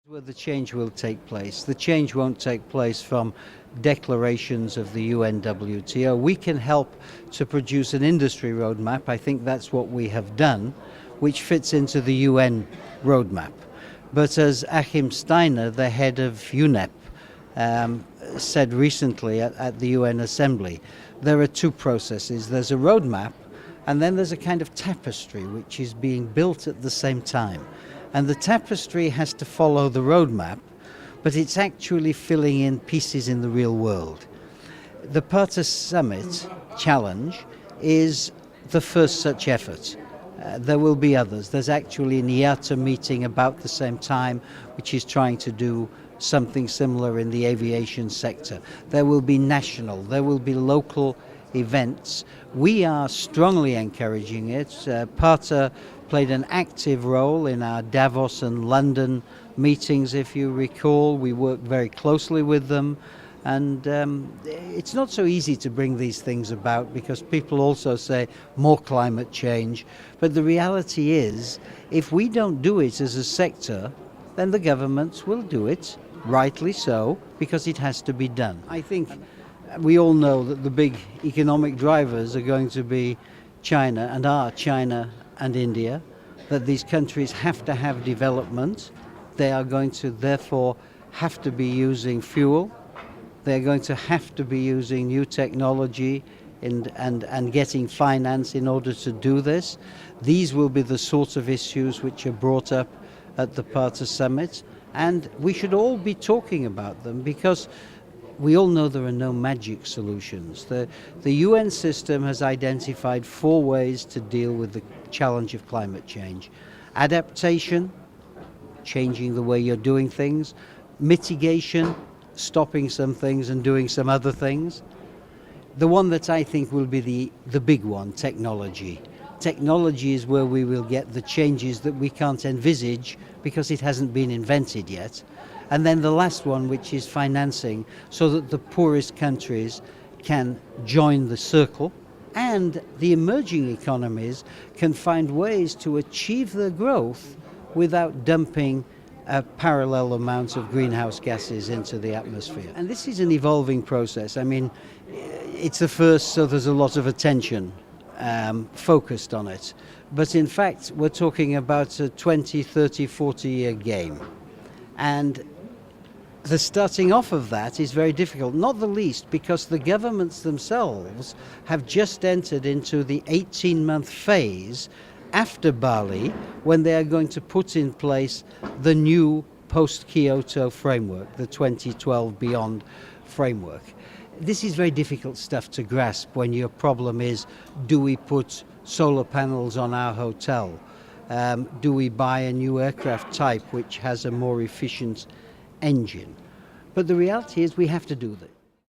Where the change will take place. The change won't take place from declarations of the UNWTO. We can help to produce an industry roadmap. I think that's what we have done, which fits into the UN roadmap. But as Achim Steiner, the head of UNEP, said recently at the UN Assembly, there are two processes. There's a roadmap, and then there's a kind of tapestry which is being built at the same time. And the tapestry has to follow the roadmap, but it's actually filling in pieces in the real world. The Parta Summit Challenge is the first such effort. There will be others. There's actually an IATA meeting about the same time, which is trying to do something similar in the aviation sector. There will be national, there will be local events. We are strongly encouraging it. Parta played an active role in our Davos and London meetings, if you recall. We worked very closely with them, and it's not so easy to bring these things about because people also say more climate change. But the reality is, if we don't do it as a sector, then the governments will do it, rightly so, because it has to be done. I think we all know that the big economic drivers are going to be China and India, that these countries have to have development. They are going to therefore have to be using fuel. They're going to have to be using new technology and getting finance in order to do this. These will be the sorts of issues which are brought up at the Parta Summit, and we should all be talking about them because we all know there are no magic solutions. The UN system has identified 4 ways to deal with the challenge of climate change. Adaptation, changing the way you're doing things. Mitigation, stopping some things and doing some other things. The one that I think will be the big one, technology. Technology is where we will get the changes that we can't envisage because it hasn't been invented yet. And then the last one, which is financing, so that the poorest countries can join the circle and the emerging economies can find ways to achieve their growth without dumping a parallel amount of greenhouse gases into the atmosphere. And this is an evolving process. I mean, it's the first, so there's a lot of attention focused on it. But in fact, we're talking about a 20, 30, 40-year game. And the starting off of that is very difficult, not the least because the governments themselves have just entered into the 18-month phase after Bali when they are going to put in place the new post-Kyoto framework, the 2012 Beyond framework. This is very difficult stuff to grasp when your problem is, do we put solar panels on our hotel? Do we buy a new aircraft type which has a more efficient engine? But the reality is we have to do this.